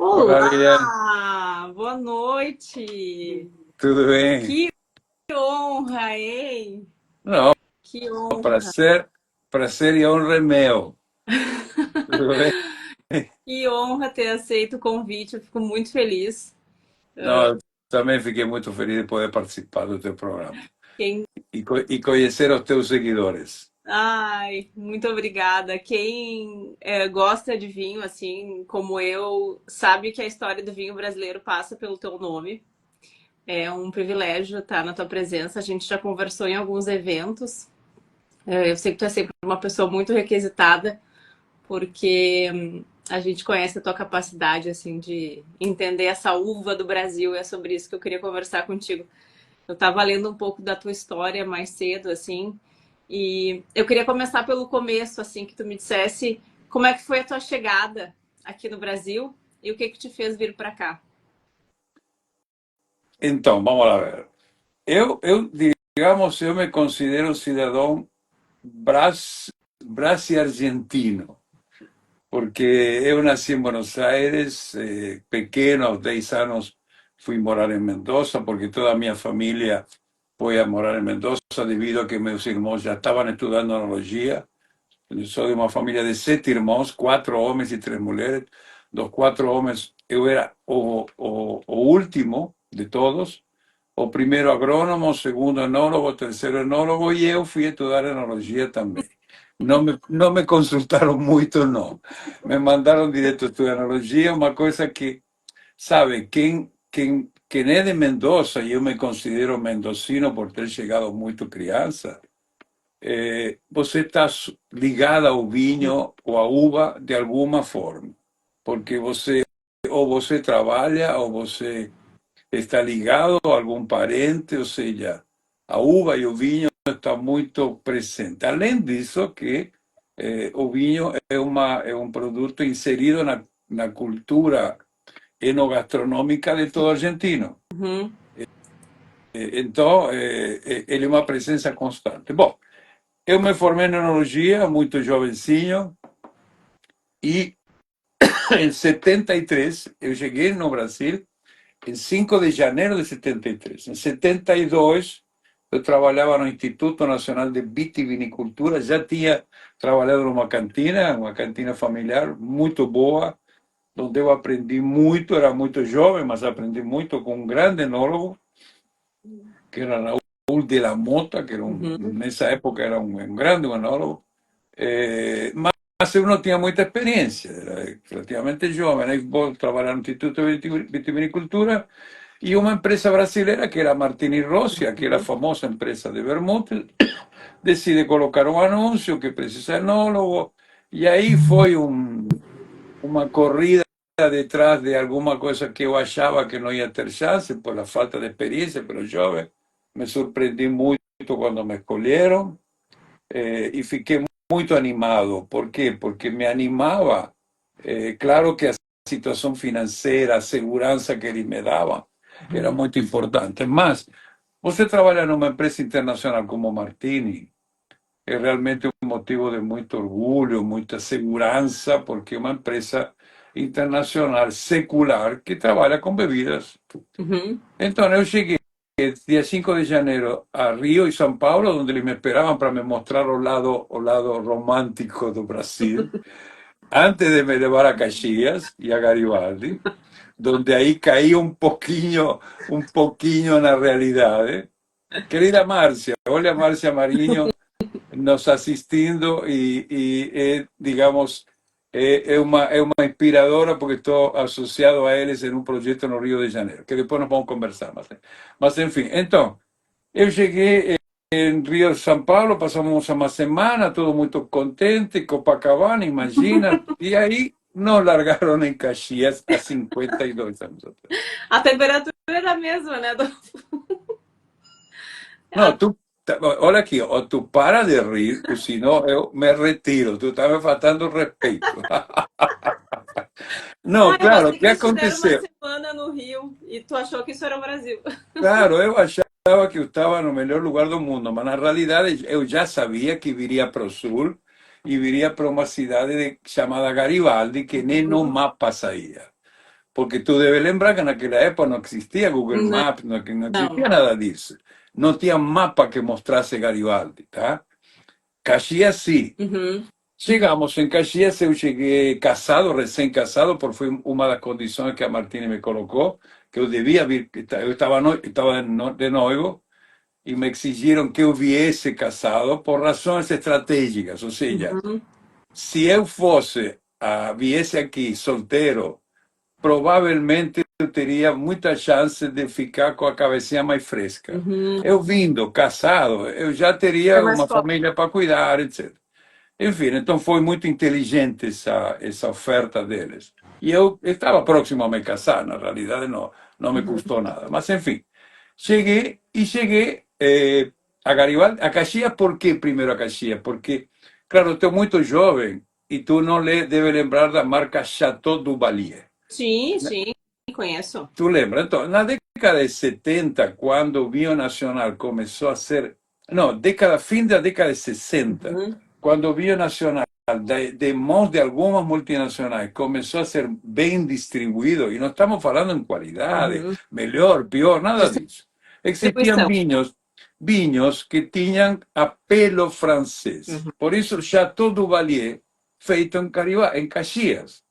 Olá, Olá, boa noite. tudo bem? Que honra, hein? Não, Que honra. prazer e honra é meu. Tudo bem? Que honra ter aceito o convite. Eu fico muito feliz. Não, eu também fiquei muito feliz de poder participar do teu programa Quem... e conhecer os teus seguidores. Ai, muito obrigada. Quem gosta de vinho, assim como eu, sabe que a história do vinho brasileiro passa pelo teu nome. É um privilégio estar na tua presença. A gente já conversou em alguns eventos. Eu sei que tu é sempre uma pessoa muito requisitada, porque a gente conhece a tua capacidade assim de entender essa uva do Brasil, e é sobre isso que eu queria conversar contigo. Eu estava lendo um pouco da tua história mais cedo, assim, e eu queria começar pelo começo, assim, que tu me dissesse como é que foi a tua chegada aqui no Brasil e o que que te fez vir para cá. Então, vamos lá ver. Digamos, eu me considero cidadão brasi-argentino, porque eu nasci em Buenos Aires, pequeno, aos 10 anos fui morar em Mendoza, porque toda a minha família foi a morar em Mendoza devido a que meus irmãos já estavam estudando enologia. Eu sou de uma família de 7 irmãos, 4 homens e 3 mulheres. Dos 4 homens, eu era o último de todos, o primeiro agrônomo, o segundo enólogo, o terceiro enólogo, e eu fui estudar enologia também. Não me consultaram muito, não. Me mandaram direto estudar enologia, uma coisa que, sabe, quem é de Mendoza, e eu me considero mendocino por ter chegado muito criança, você está ligada ao vinho ou à uva de alguma forma, porque você trabalha ou você está ligado a algum parente, ou seja, a uva e o vinho estão muito presentes. Além disso, que o vinho é um produto inserido na cultura enogastronômica de todo argentino. Uhum. Então, ele é uma presença constante. Bom, eu me formei em enologia muito jovencinho e em 73 eu cheguei no Brasil em 5 de janeiro de 73. Em 72 eu trabalhava no Instituto Nacional de Vitivinicultura, já tinha trabalhado numa cantina, uma cantina familiar muito boa, onde eu aprendi muito, era muito jovem, mas aprendi muito com um grande enólogo, que era Raul de la Mota, que era Uhum. nessa época era um grande enólogo. Mas eu não tinha muita experiência, era relativamente jovem. Aí vou trabalhar no Instituto de Vitivinicultura e uma empresa brasileira, que era Martini Rossi, aquela famosa empresa de vermute, decide colocar um anúncio que precisa enólogo, e aí foi uma corrida detrás de alguma coisa que eu achava que não ia ter chance, por a falta de experiência, pelo jovem. Me surpreendi muito quando me escolheram, e fiquei muito animado. Por quê? Porque me animava, claro que a situação financeira, a segurança que eles me davam, era muito importante. Mas você trabalha numa empresa internacional como Martini, é realmente um motivo de muito orgulho, muita segurança, porque é uma empresa internacional secular que trabalha com bebidas. Uhum. Então eu cheguei dia 5 de janeiro a Rio e São Paulo, onde eles me esperavam para me mostrar o lado romântico do Brasil, antes de me levar a Caxias e a Garibaldi, donde aí caí um pouquinho na realidade. Querida Márcia, olha a Márcia Marinho nos assistindo e digamos, é uma inspiradora porque estou associado a eles em um projeto no Rio de Janeiro, que depois nós vamos conversar. Mas enfim, então, eu cheguei em Rio de São Paulo, passamos uma semana, todo muito contente, Copacabana, imagina, e aí nos largaram em Caxias há 52 anos atrás. A temperatura era a mesma, né? Não, olha aqui, ou tu para de rir, ou senão eu me retiro, tu está me faltando respeito. Não, Ah, eu claro, o achei que que eles tiveram uma aconteceu? semana no Rio e tu achou que isso era o Brasil. Claro, eu achava que eu estava no melhor lugar do mundo, mas na realidade eu já sabia que viria para o sul e viria para uma cidade chamada Garibaldi, que nem no mapa saía. porque tu deve lembrar que naquela época não existia Google Não, Maps, não não. existia nada disso. Não tinha mapa que mostrasse Garibaldi, tá? Caxias sim. Uhum, Chegamos em Caxias, eu cheguei casado, recém-casado, porque foi uma das condições que a Martini me colocou, que eu devia vir, eu estava de noivo, e me exigiram que eu viesse casado por razões estratégicas, ou seja, uhum, se eu fosse, viesse aqui solteiro, provavelmente eu teria muita chance de ficar com a cabecinha mais fresca. uhum. Eu vindo, casado, eu já É teria mais uma fácil. família para cuidar, etc. Enfim, então foi muito inteligente essa oferta deles. E eu estava próximo a me casar, na realidade não me Uhum. custou nada. Mas, enfim, cheguei a Garibaldi, a Caxias. ¿Por quê primeiro a Caxias? Porque, claro, estou muito jovem e tu não deve lembrar da marca Chateau Duvalier. Sim, sim, conheço. Tu lembra? Então, na década de 70, quando o vinho nacional começou a ser. Não, fim da década de 60, Uhum, quando o vinho nacional, de mãos de algumas multinacionais, começou a ser bem distribuído, e não estamos falando em qualidade, uhum. melhor, pior, nada disso. Existiam Distribuição. vinhos que tinham apelo francês. Uhum, Por isso, Chateau Duvalier, feito em Caxias.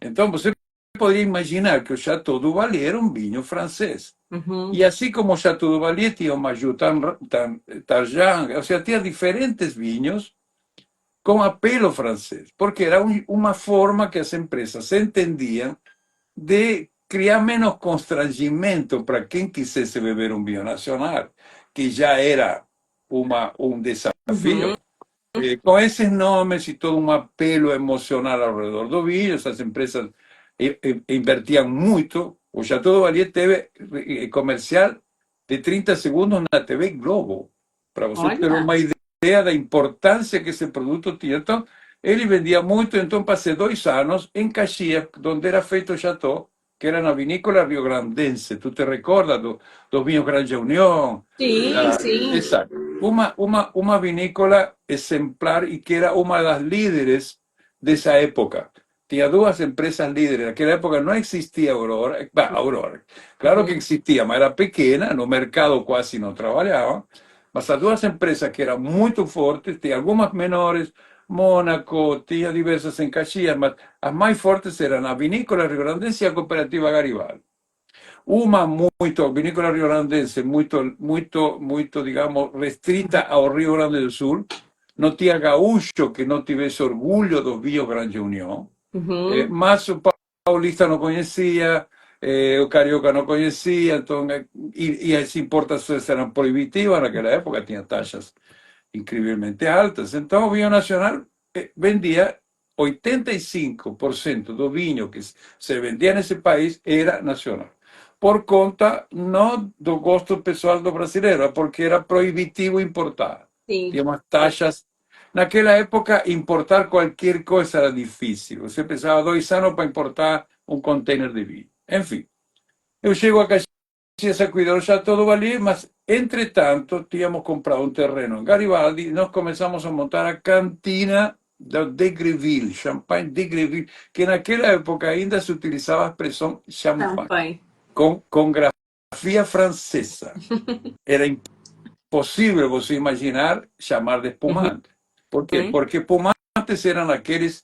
Então, você poderia imaginar que o Chateau Duvalier era um vinho francês. uhum. E assim como o Chateau Duvalier tinha o Majou Tarjan, ou seja, tinha diferentes vinhos com apelo francês, porque era uma forma que as empresas entendiam de criar menos constrangimento para quem quisesse beber um vinho nacional, que já era um Uhum. desafio. Com esses nomes e todo um apelo emocional ao redor do vinho, essas empresas invertiam muito. O Chateau de Valier teve comercial de 30 segundos na TV Globo, para você ter Olha, uma ideia da importância que esse produto tinha. Então, ele vendia muito, então passei 2 anos em Caxias, onde era feito o Chateau, que era na vinícola riograndense. Tu te recordas dos vinhos Grande União? sim, sim. Exato. Uma vinícola exemplar e que era uma das líderes dessa época. Tinha duas empresas líderes. Naquela época não existia Aurora. Bah, Aurora. Claro que Uhum. existia, mas era pequena, no mercado quase não trabalhava. Mas as duas empresas que eram muito fortes, tinha algumas menores, Mônaco, tinha diversas em Caxias, mas as mais fortes eram a Vinícola Rio Grandense e a Cooperativa Garibaldi. Uma muito, vinícola riorandense, muito, digamos, restrita ao Rio Grande do Sul. Não tinha gaúcho que não tivesse orgulho dos vinhos Grande União. Uhum. Mas o paulista não conhecia, o carioca não conhecia, então, e as importações eram proibitivas naquela época, tinha taxas incrivelmente altas. Então, o vinho nacional vendia 85% do vinho que se vendia nesse país era nacional. Por conta não do gosto pessoal do brasileiro, é porque era proibitivo importar. Sim. Tinha umas taxas. Naquela época, importar qualquer coisa era difícil. Você precisava 2 anos para importar um container de vinho. Enfim, eu chego a Caxias a cuidar já todo valia, mas, entretanto, tínhamos comprado um terreno em Garibaldi e nós começamos a montar a cantina da de Greville, Champagne de Greville, que naquela época ainda se utilizava a expressão champanhe, Champanhe. com grafia francesa. Era impossível você imaginar chamar de Uhum. espumante. Por quê? Porque espumantes eram aqueles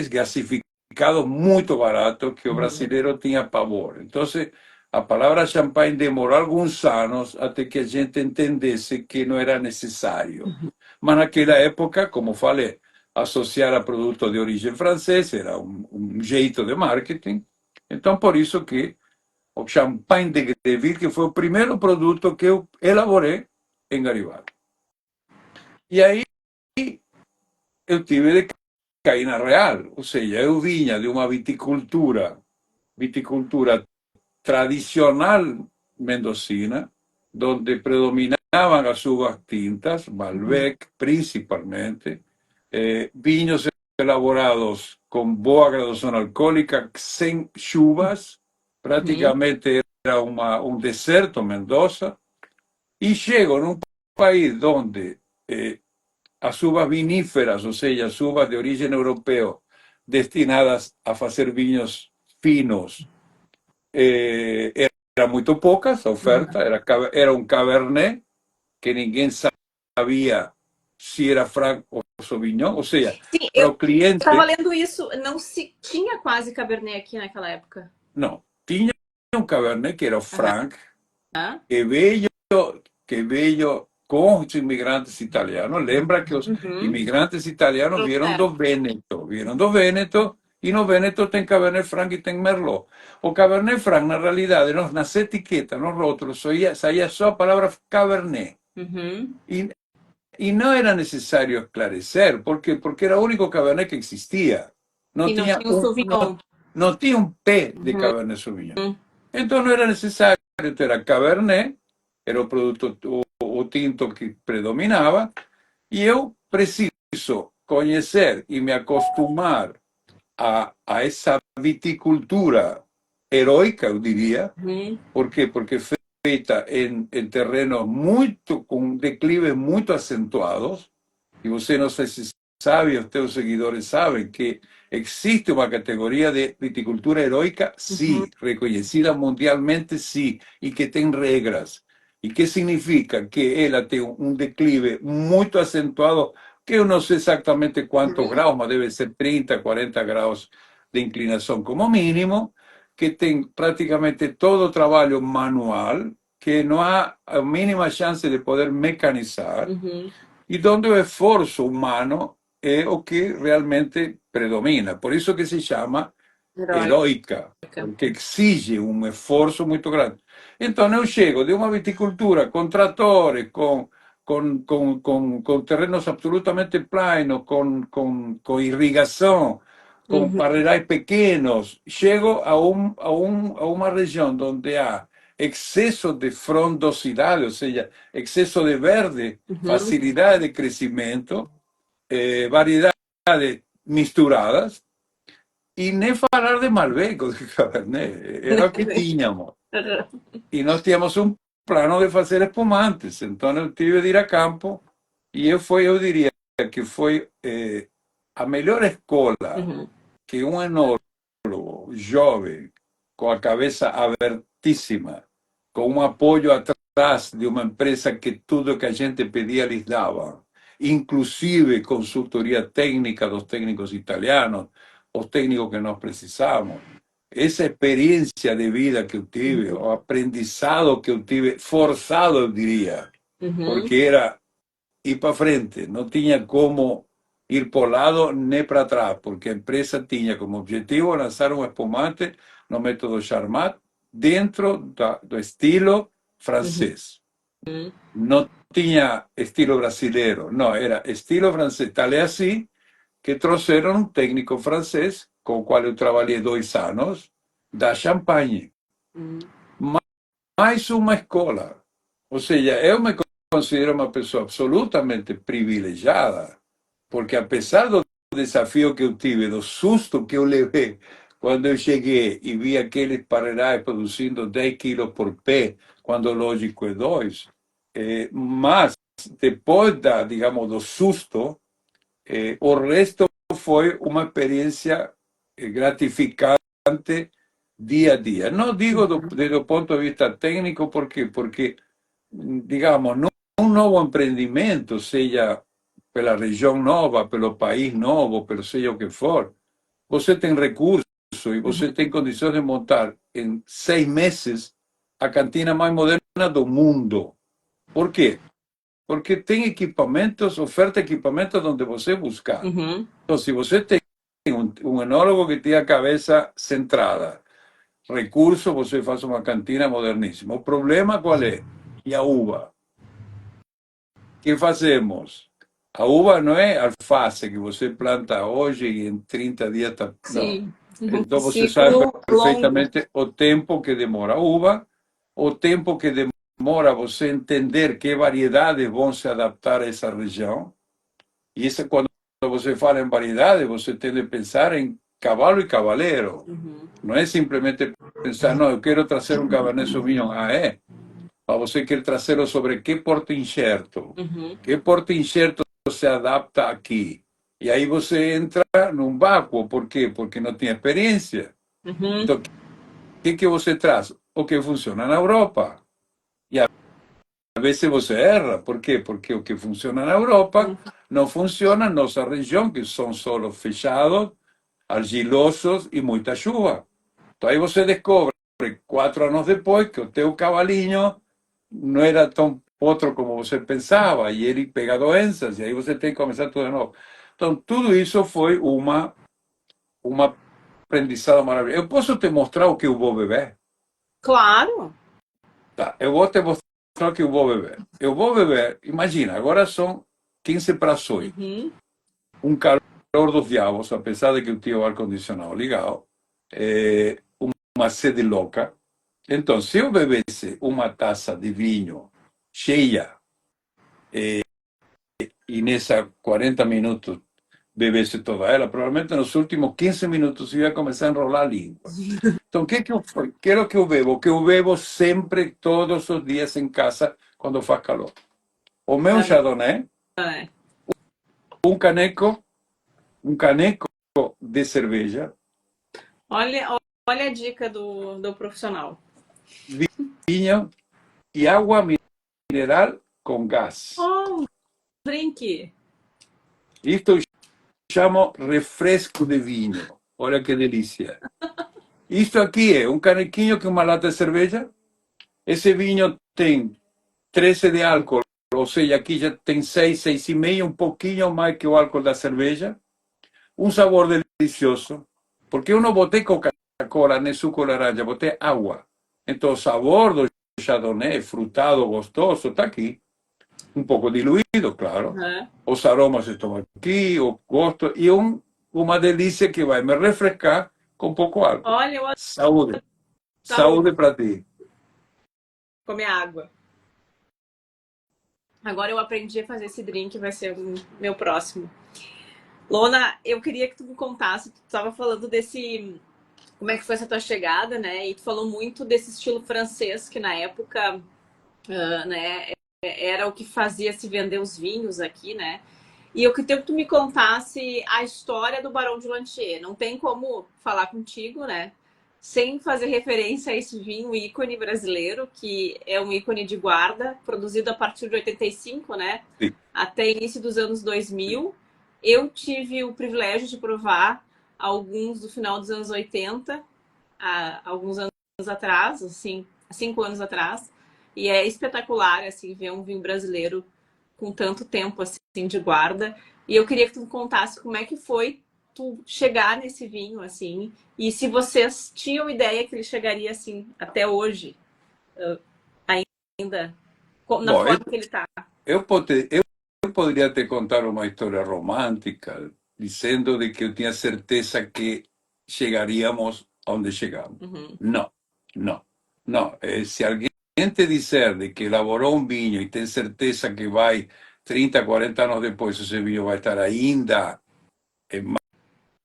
gasificados muito baratos que o Uhum. brasileiro tinha pavor. Então, a palavra champanhe demorou alguns anos até que a gente entendesse que não era necessário. Mas naquela época, como falei, associar a produto de origem francesa era um jeito de marketing. Então, por isso que o champanhe de Greville, que foi o primeiro produto que eu elaborei em Garibaldi. E aí eu tive de cair na real, ou seja, eu vinha de uma viticultura tradicional mendocina, donde predominaban as uvas tintas, Uhum. Malbec principalmente, vinos elaborados con boa graduação alcoólica, sem chuvas, Uhum. praticamente era um deserto Mendoza, e chego num país donde as uvas viníferas, ou seja, as uvas de origem europeu, destinadas a fazer vinhos finos. Era muito poucas a oferta, era um Cabernet que ninguém sabia se era Franc ou Sauvignon, ou seja, Sim, para eu o cliente, estava lendo isso, não se tinha quase Cabernet aqui naquela época. não, tinha um Cabernet que era o Franc, Aham. que veio com os imigrantes italianos. Lembra que os Uhum. imigrantes italianos vieram do Vêneto, e no Vêneto tem Cabernet Franc e tem Merlot. O Cabernet Franc, na realidade, nas etiquetas, nos rótulos, saía só a palavra Cabernet. Uhum. E, e não era necessário esclarecer, porque era o único Cabernet que existia. E Não não tinha tinha o Sauvignon. não tinha um P de Uhum. Cabernet Sauvignon. Então não era necessário ter a Cabernet, era o produto, o tinto que predominava, e eu preciso conhecer e me acostumar a essa viticultura heroica, eu diria. Uhum. Por quê? Porque feita em terrenos muito, com declives muito acentuados, e você não sei se sabe, os teus seguidores sabem, que existe uma categoria de viticultura heroica, Uhum. sim, reconhecida mundialmente, sim, e que tem regras. E que significa que ela tem um declive muito acentuado, que eu não sei exatamente quantos graus, mas deve ser 30, 40 graus de inclinação como mínimo, que tem praticamente todo o trabalho manual, que não há a mínima chance de poder mecanizar, Uhum. e donde o esforço humano é o que realmente predomina. Por isso que se chama Heróica. heroica, porque exige um esforço muito grande. Então eu chego de uma viticultura com tratores, com terrenos absolutamente planos, com irrigação, com Uhum. parreirais pequenos, chego a uma região onde há excesso de frondosidade, ou seja, excesso de verde, Uhum. facilidade de crescimento, variedades misturadas, e nem falar de Malbec ou de Cabernet, era o que tínhamos. E nós tínhamos um plano de fazer espumantes, então eu tive de ir a campo, e eu diria que foi a melhor escola Uhum. que um enólogo jovem, com a cabeça abertíssima, com um apoio atrás de uma empresa que tudo que a gente pedia lhes dava, inclusive consultoria técnica dos técnicos italianos, os técnicos que nós precisamos. Essa experiência de vida que eu tive, o aprendizado que eu tive, forçado, eu diria, Uhum. porque era ir para frente, não tinha como ir para o lado nem para trás, porque a empresa tinha como objetivo lançar um espumante no método Charmat dentro do estilo Uhum. francês. Não tinha estilo brasileiro, não, era estilo francês. Tal é assim que trouxeram um técnico francês, com o qual eu trabalhei 2 anos, da Champagne. Uhum. Mais uma escola. Ou seja, eu me considero uma pessoa absolutamente privilegiada, porque apesar do desafio que eu tive, do susto que eu levei quando eu cheguei e vi aqueles parreirais produzindo 10 quilos por pé, quando lógico é 2, mas depois digamos, do susto, o resto foi uma experiência gratificante dia a dia. Não digo desde o ponto de vista técnico, por quê? Porque, digamos, um novo empreendimento, seja pela região nova, pelo país novo, pelo seja o que for, você tem recurso e você tem condições de montar em 6 meses a cantina mais moderna do mundo. Por quê? Porque tem equipamentos, oferta de equipamentos onde você buscar. Uhum. Então, se você tem um enólogo que tem a cabeça centrada, recurso, você faz uma cantina moderníssima. O problema qual é? E a uva? O que fazemos? A uva não é alface que você planta hoje e em 30 dias está. Não. Sim. Um Então você sabe ciclo longo. perfeitamente o tempo que demora a uva, o tempo que demora você entender que variedades vão se adaptar a essa região. E isso, quando você fala em variedade, você tem de pensar em cavalo e cavaleiro. Uhum. Não é simplesmente pensar, não, eu quero trazer um Cabernet Sauvignon. Ah, é? Mas você quer trazê-lo sobre que porte incerto? Uhum. Que porte incerto se adapta aqui? E aí você entra num vácuo. Por quê? Porque não tem experiência. Uhum. Então, o que você traz? O que funciona na Europa. E às vezes você erra. Por quê? Porque o que funciona na Europa não funciona na nossa região, que são solos fechados, argilosos e muita chuva. Então aí você descobre, 4 anos depois, que o teu cavalinho não era tão potro como você pensava, e ele pega doenças, e aí você tem que começar tudo de novo. Então, tudo isso foi uma aprendizado maravilhoso. Eu posso te mostrar o que eu vou beber? Claro. Tá, eu vou te mostrar o que eu vou beber. Eu vou beber, imagina, agora são 15 para as 8. Uhum. Um calor dos diabos, apesar de que eu tinha o ar-condicionado ligado, uma sede louca. Então, se eu bebesse uma taça de vinho cheia e nessa 40 minutos bebesse toda ela, provavelmente nos últimos 15 minutos eu ia começar a enrolar a língua. Então, que é o que eu bebo? O que eu bebo sempre, todos os dias em casa, quando faz calor. O meu Ah, Chardonnay, é. um caneco, um caneco de cerveja, Olha a dica do profissional. vinho e água mineral com gás. Oh, um drink. Isto eu chamo refresco de vinho. Olha que delícia. Isto aqui é um canequinho com uma lata de cerveja. Esse vinho tem 13 de álcool, ou seja, aqui já tem 6, 6,5, um pouquinho mais que o álcool da cerveja. Um sabor delicioso, porque eu não botei Coca-Cola nem suco de laranja, botei água. Então o sabor do Chardonnay, frutado, gostoso, está aqui. Um pouco diluído, claro. Uhum. Os aromas estão aqui, o gosto, e uma delícia que vai me refrescar com pouco álcool. Olha, eu Saúde. saúde, Saúde para ti. comer água. Agora eu aprendi a fazer esse drink, vai ser o meu próximo. Lona, eu queria que tu me contasse, tu estava falando desse, como é que foi essa tua chegada, né? E tu falou muito desse estilo francês que na época, né, era o que fazia se vender os vinhos aqui, né? E eu queria que tu me contasse a história do Barão de Lantier. Não tem como falar contigo, né? Sem fazer referência a esse vinho ícone brasileiro, que é um ícone de guarda, produzido a partir de 85, né? Sim, Até início dos anos sim. 2000. Eu tive o privilégio de provar alguns do final dos anos 80, há alguns anos atrás, assim, 5 anos atrás. E é espetacular, assim, ver um vinho brasileiro com tanto tempo, assim, de guarda. E eu queria que tu me contasse como é que foi tu chegar nesse vinho, assim, e se vocês tinham ideia que ele chegaria, assim, até hoje, ainda, na Bom, forma que ele tá. eu poderia te contar uma história romântica, dizendo de que eu tinha certeza que chegaríamos onde chegamos. Uhum. Não, não, não. Se alguém te disser de que elaborou um vinho e tem certeza que vai 30, 40 anos depois, esse vinho vai estar ainda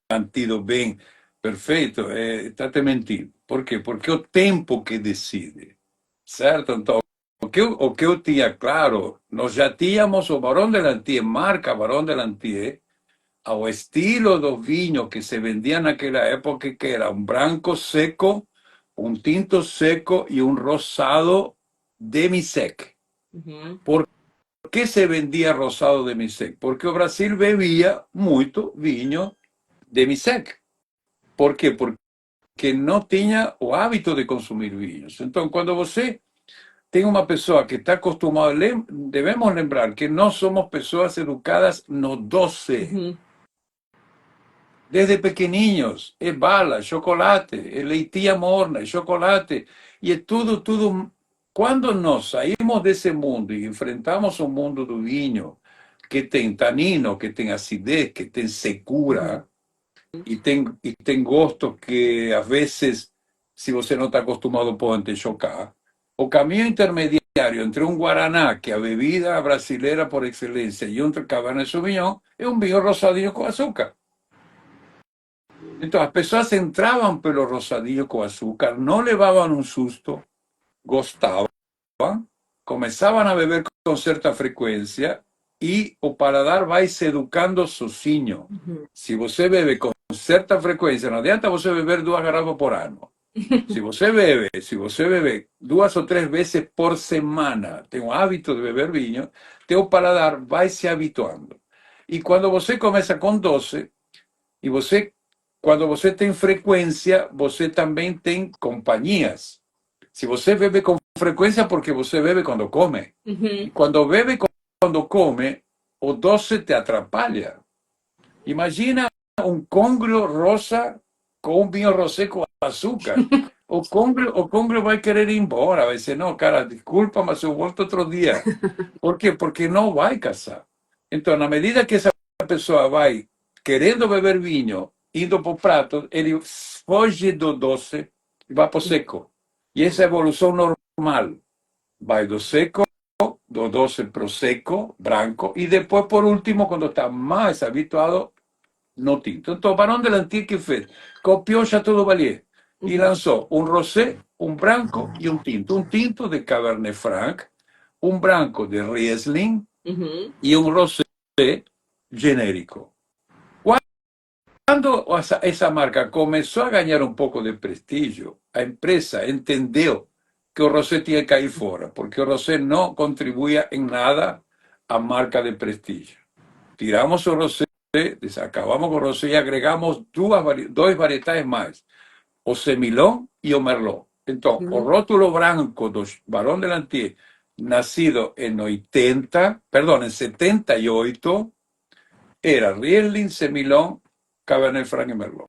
mantido bem, perfeito, está te mentindo. Por quê? Porque é o tempo que decide, certo? Então, o que eu tinha claro, nós já tínhamos o Barão de Lantier, marca Barão de Lantier, ao estilo do vinho que se vendia naquela época, que era um branco seco, um tinto seco e um rosado demi-sec. Uhum. Por que se vendia rosado demi-sec? Porque o Brasil bebia muito vinho demi-sec. Por quê? Porque não tinha o hábito de consumir vinhos. Então, quando você tem uma pessoa que está acostumada, devemos lembrar que nós somos pessoas educadas no doce. Uhum. Desde pequenininhos, é bala, chocolate, é leitinha morna, é chocolate, e é tudo, tudo. Quando nós saímos desse mundo e enfrentamos o mundo do vinho, que tem tanino, que tem acidez, que tem Uhum. secura, e tem gosto que, às vezes, se você não está acostumado, pode te chocar. O caminho intermediário entre um Guaraná, que é a bebida brasileira por excelência, e um Cabernet Sauvignon, é um vinho rosadinho com açúcar. Então, as pessoas entravam pelo rosadinho com açúcar, não levavam um susto, gostavam, começavam a beber com certa frequência e o paladar vai se educando sozinho. Uhum. Se você bebe com certa frequência, não adianta você beber 2 garrafas por ano. Se você bebe 2 ou 3 vezes por semana, tem um hábito de beber vinho, teu paladar vai se habituando. E quando você começa com 12, e quando você tem frequência, você também tem companhias. Se você bebe com frequência, porque você bebe quando come. E quando bebe quando come, o doce te atrapalha. Imagina um congrio rosa com um vinho rosé com açúcar. O congrio vai querer ir embora, vai dizer, não, cara, desculpa, mas eu volto outro dia. Por quê? Porque não vai casar. Então, na medida que essa pessoa vai querendo beber vinho, indo para o prato, ele foge do doce e vai para o seco. E essa é a evolução normal. Vai do seco, do doce para o seco, branco, e depois, por último, quando está mais habituado, no tinto. Então, o Barão de Lantier que fez? Copiou Chateau Duvalier e lançou um rosé, um branco e um tinto. Um tinto de Cabernet Franc, um branco de Riesling e um rosé genérico. Quando essa marca começou a ganhar um pouco de prestígio, a empresa entendeu que o rosé tinha que cair fora, porque o rosé não contribuía em nada à marca de prestígio. Tiramos o rosé, acabamos com o rosé e agregamos dois varietais mais, o Semillon e o Merlot. Então, o rótulo branco do Barão de Lantier, nascido em 78, era Riesling, Semillon, Cabernet Franc e Merlot.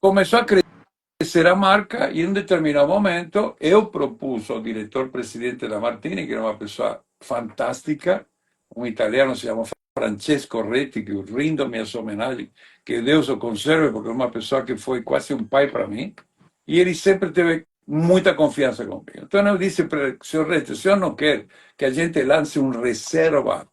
Começou a crescer a marca e, em um determinado momento, eu propus ao diretor-presidente da Martini, que era uma pessoa fantástica, um italiano, se chama Francesco Retti, que eu rindo minhas homenagens, que Deus o conserve, porque é uma pessoa que foi quase um pai para mim, e ele sempre teve muita confiança comigo. Então eu disse para ele, senhor Retti, o senhor não quer que a gente lance um reserva,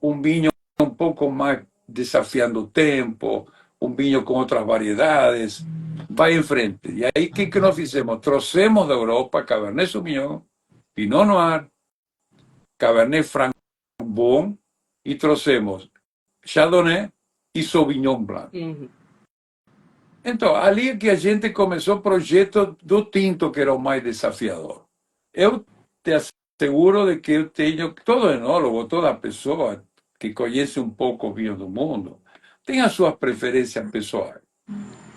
um vinho um pouco mais desafiando o tempo, um vinho com outras variedades, vai em frente. E aí, o que nós fizemos? Trouxemos da Europa Cabernet Sauvignon, Pinot Noir, Cabernet Franc Bom, e trouxemos Chardonnay e Sauvignon Blanc. Então, ali é que a gente começou o projeto do tinto, que era o mais desafiador. Eu te asseguro de que eu tenho, todo enólogo, toda pessoa que conhece um pouco o vinho do mundo, tem as suas preferências pessoais.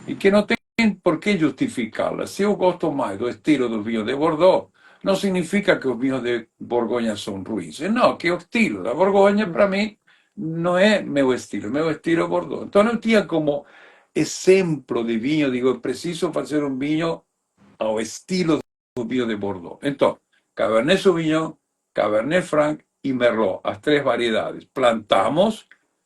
E que não tem por que justificá-las. Se eu gosto mais do estilo do vinho de Bordeaux, não significa que os vinhos de Borgonha são ruins. Não, que o estilo da Borgonha, para mim, não é meu estilo é Bordeaux. Então, eu tinha como exemplo de vinho, digo, eu preciso fazer um vinho ao estilo do vinho de Bordeaux. Então, Cabernet Sauvignon, Cabernet Franc e Merlot, as 3 variedades. Plantamos,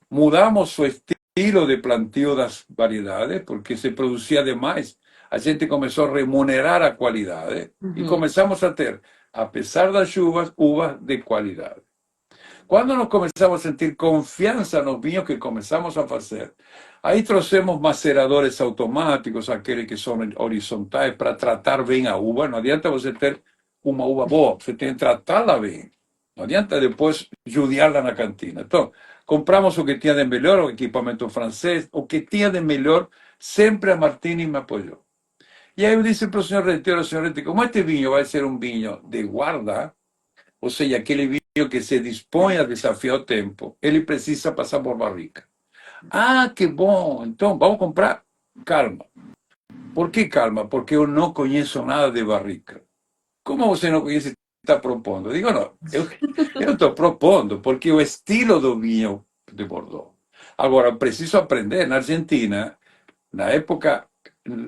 mudamos o estilo de plantio das variedades, porque se producía demais. A gente começou a remunerar a qualidade e começamos a ter, apesar das chuvas, uvas de qualidade. Quando nós começamos a sentir confiança nos vinhos que começamos a fazer, aí trouxemos maceradores automáticos, aqueles que são horizontais, para tratar bem a uva. Não adianta você ter uma uva boa, você tem que tratá-la bem. Não adianta depois judiá-la na cantina. Então, compramos o que tinha de melhor, o equipamento francês, o que tinha de melhor, sempre a Martini me apoiou. E aí eu disse para o senhor Retti, como este vinho vai ser um vinho de guarda, ou seja, aquele vinho que se dispõe a desafiar o tempo, ele precisa passar por barrica. Ah, que bom! Então, vamos comprar? Calma. Por que calma? Porque eu não conheço nada de barrica. Como você não conhece, está propondo? Digo, não, eu estou propondo porque o estilo do vinho de Bordeaux. Agora, preciso aprender. Na Argentina, na época,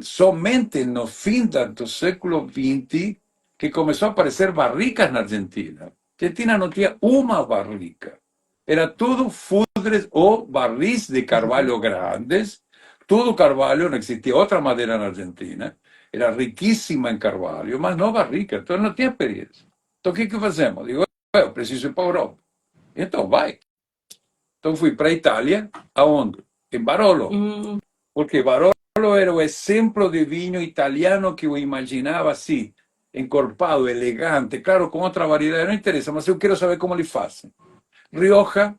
somente no fim do século XX, que começou a aparecer barricas na Argentina. A Argentina não tinha uma barrica. Era tudo fudres ou barris de carvalho grandes, tudo carvalho, não existia outra madeira na Argentina, era riquíssima em carvalho, mas não barrica, então não tinha experiência. Então o que fazemos? Digo, eu preciso ir para a Europa. Então vai. Então fui para a Itália, aonde? Em Barolo. Porque Barolo era o exemplo de vinho italiano que eu imaginava assim, encorpado, elegante, claro, com outra variedade, não interessa, mas eu quero saber como eles fazem. Rioja,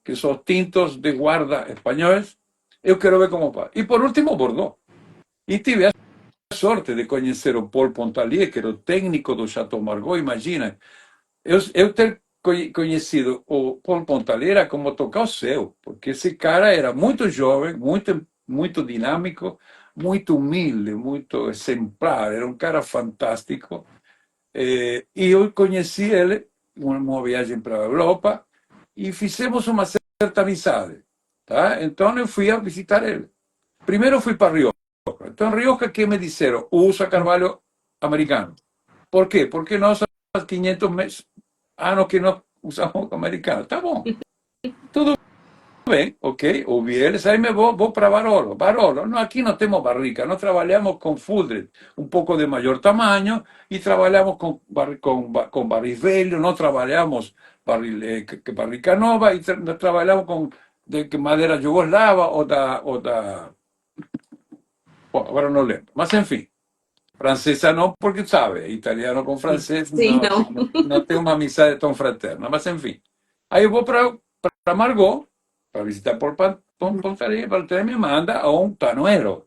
que são tintos de guarda espanhóis, Eu quero ver como faz. E por último, Bordeaux. E tive a sorte de conhecer o Paul Pontalier, que era o técnico do Chateau Margaux. Imagina, eu ter conhecido o Paul Pontalier era como tocar o céu, porque esse cara era muito jovem, muito dinâmico, muito humilde, muito exemplar, era um cara fantástico. E eu conheci ele numa viagem para a Europa e fizemos uma certa amizade. Tá? Então eu fui a visitar ele. Primeiro fui para Rioja. Então, em Rioja, que me disseram? Usa carvalho americano. Por quê? Porque nós há 500 anos que não usamos americano. Tá bom, tudo bem, ok, ouvi eles, aí me vou para Barolo. Barolo, no, aqui não temos barrica, nós trabalhamos com Fuldred, um pouco de maior tamanho, e trabalhamos com barris velhos, não trabalhamos barrica nova, e trabalhamos com madeira jugoslava bom, agora não lembro, mas enfim, francesa não, porque sabe, italiano com francês Sim, não. não tem uma amizade tão fraterna, mas enfim. Aí eu vou para Margot, para visitar por Pontaria, Pontaria me manda a um tanoeiro.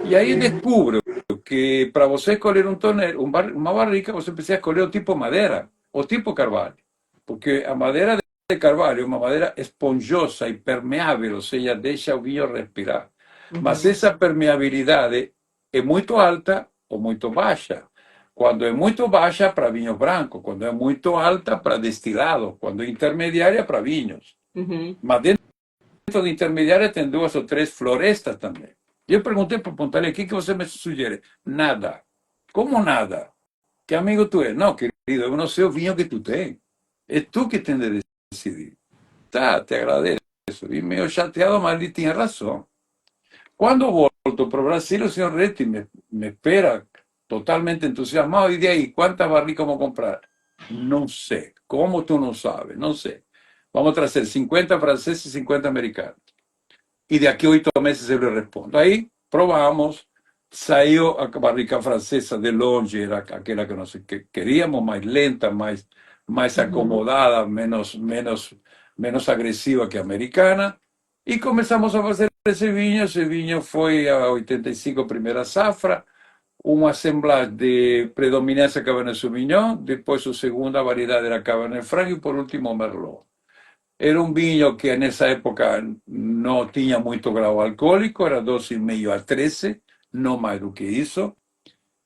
E aí descubro que para você escolher um tonel, uma barrica, você precisa escolher o tipo madeira, o tipo carvalho. Porque a madeira de carvalho é uma madeira esponjosa e permeável, ou seja, deixa o vinho respirar. Mas essa permeabilidade é muito alta ou muito baixa. Quando é muito baixa, para vinho branco. Quando é muito alta, para destilado. Quando é intermediária, para vinhos. Uhum. Mas dentro de intermediária tem duas ou três florestas também. E eu perguntei para o Pontalha, o que você me sugere? Nada. Como nada? Que amigo tu és? Não, querido, eu não sei o vinho que tu tens. É tu que tens de decidir. Tá, te agradeço. E meio chateado, mas ele tinha razão. Quando volto para o Brasil, o senhor Reti me espera totalmente entusiasmado. E de aí, quantas barricas vamos comprar? Não sei. Como tu não sabes? Não sei. Vamos trazer 50 franceses e 50 americanos. E daqui a 8 meses eu lhe respondo. Aí, provamos. Saiu a barrica francesa de longe, era aquela que nós queríamos, mais lenta, mais acomodada, menos agressiva que a americana. E começamos a fazer esse vinho foi a 85 primeira safra, uma assemblagem de predominância Cabernet Sauvignon, depois a segunda variedade era Cabernet Franc e por último Merlot. Era um vinho que nessa época não tinha muito grau alcoólico, era 12,5 a 13, não mais do que isso.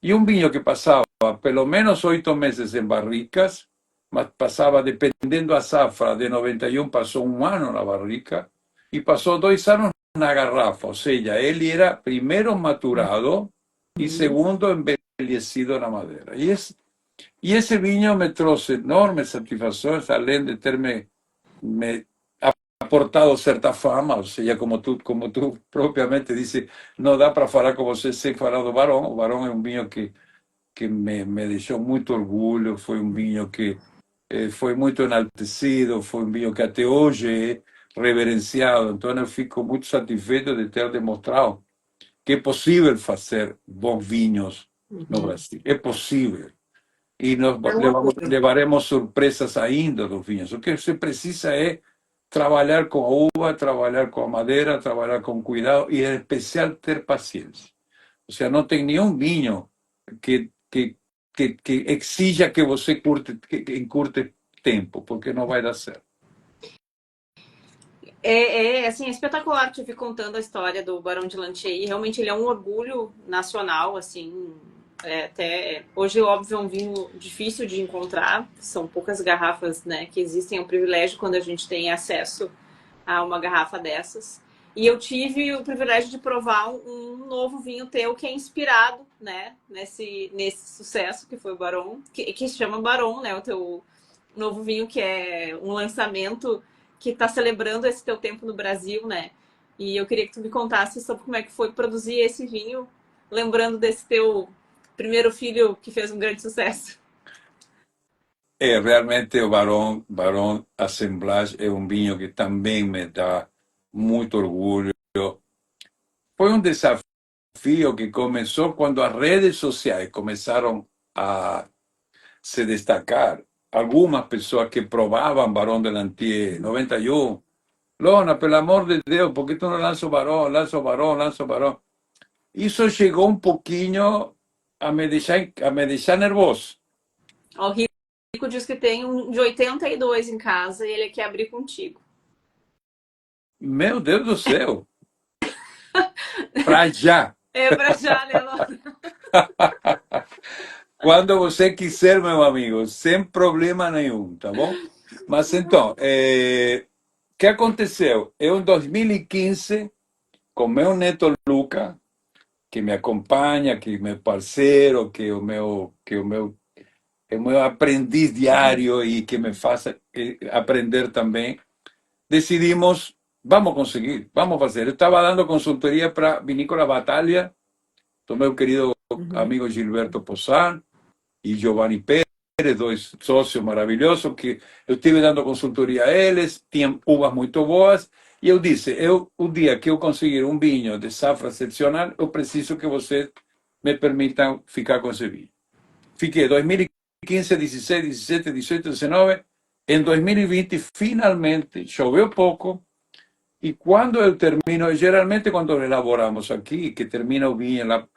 E um vinho que passava pelo menos 8 meses em barricas, mas passava, dependendo da safra, de 91 passou um ano na barrica e passou 2 anos na garrafa. Ou seja, ele era primeiro maturado e segundo envelhecido na madeira. E esse vinho me trouxe enormes satisfações, além de ter me aportado certa fama, ou seja, como tu propriamente disse, não dá para falar com você sem falar do Barão. O Barão é um vinho que me deixou muito orgulho, foi um vinho que foi muito enaltecido, foi um vinho que até hoje é reverenciado. Então eu fico muito satisfeito de ter demonstrado que é possível fazer bons vinhos no Brasil. É possível. E nós É um orgulho. levaremos surpresas ainda dos vinhos. O que você precisa é trabalhar com a uva, trabalhar com a madeira, trabalhar com cuidado e, em especial, ter paciência. Ou seja, não tem nenhum vinho que exija que você encurte tempo, porque não vai dar certo. Assim, é espetacular te ouvir contando a história do Barão de Lantier. Realmente ele é um orgulho nacional, assim. Até hoje, óbvio, é um vinho difícil de encontrar. São poucas garrafas, né, que existem. É um privilégio quando a gente tem acesso a uma garrafa dessas. E eu tive o privilégio de provar um novo vinho teu que é inspirado, né, nesse sucesso que foi o Barão, que se chama Barão, né, o teu novo vinho que é um lançamento que está celebrando esse teu tempo no Brasil, né? E eu queria que tu me contasse sobre como é que foi produzir esse vinho, lembrando desse teu primeiro filho que fez um grande sucesso. Realmente o Barão Assemblage é um vinho que também me dá muito orgulho. Foi um desafio que começou quando as redes sociais começaram a se destacar. Algumas pessoas que provavam Barão de Lantier 91 Lona, pelo amor de Deus, por que tu não lança o Barão, lança o Barão, lança o Barão? Isso chegou um pouquinho a me deixar nervoso. Ó, o Rico diz que tem um de 82 em casa e ele quer abrir contigo. Meu Deus do céu, pra já. É pra já, né, Lona? Quando você quiser, meu amigo, sem problema nenhum, tá bom? Mas então, o que aconteceu? Eu, em 2015, com meu neto Luca, que me acompanha, que é meu parceiro, que é o meu aprendiz diário e que me faz aprender também, decidimos, vamos conseguir, vamos fazer. Eu estava dando consultoria para Vinícola Batalha, do meu querido Uhum. amigo Gilberto Possan e Giovanni Pérez, dois sócios maravilhosos, que eu estive dando consultoria a eles, tinham uvas muito boas, e eu disse, o dia que eu conseguir um vinho de safra excepcional, eu preciso que vocês me permitam ficar com esse vinho. Fiquei 2015, 16, 17, 18, 19. Em 2020, finalmente, choveu pouco. E quando eu termino, geralmente quando elaboramos aqui, que termina o vinho lá,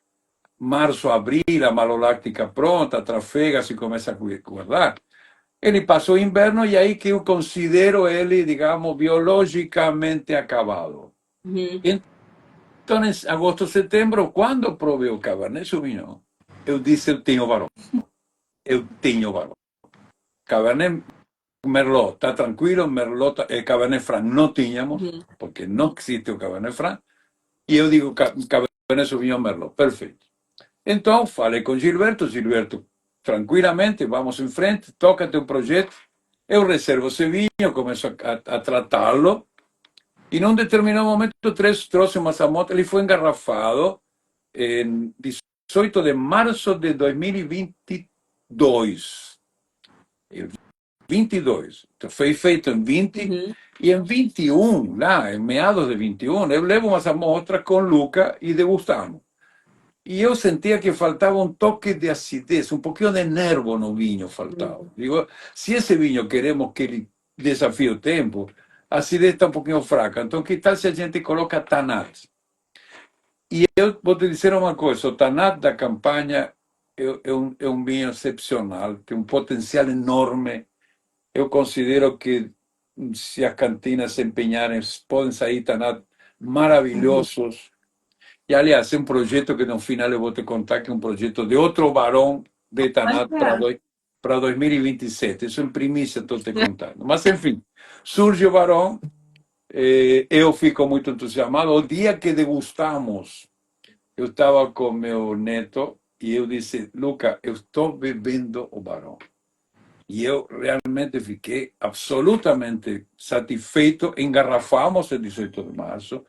março, abril, a maloláctica pronta, trafega, se começa a guardar. Ele passou o inverno e aí que eu considero ele, digamos, biologicamente acabado. Uhum. Então, em agosto, setembro, quando provei o Cabernet Sauvignon, eu disse, eu tenho varão. Eu tenho varão. Cabernet Merlot está tranquilo, Merlot, Cabernet Franc não tínhamos, Uhum. porque não existe o Cabernet Franc, e eu digo Cabernet Sauvignon Merlot, perfeito. Então, falei com Gilberto, Gilberto, tranquilamente, vamos em frente, toca teu projeto, eu reservo esse vinho, começo a tratá-lo, e num determinado momento trouxe uma amostra, ele foi engarrafado em 18 de março de 2022. 22. Então, foi feito em 20 Uhum. e em 21, lá, em meados de 21, eu levo umas amostras com Luca e degustamos. E eu sentia que faltava um toque de acidez, um pouquinho de nervo no vinho faltava. Uhum. Digo, se esse vinho queremos que ele desafie o tempo, a acidez está um pouquinho fraca. Então, que tal se a gente coloca Tanat? E eu vou te dizer uma coisa, o Tanat da campanha é um vinho excepcional, tem um potencial enorme. Eu considero que se as cantinas se empenharem, podem sair Tanat Uhum. maravilhosos. E, aliás, é um projeto que no final eu vou te contar que é um projeto de outro barão de Tanat Olha. para 2027. Isso em primícia estou te contando. Mas, enfim, surge o barão, eu fico muito entusiasmado. O dia que degustamos, eu estava com meu neto e eu disse, Luca, eu estou bebendo o barão. E eu realmente fiquei absolutamente satisfeito. Engarrafamos el 18 de março,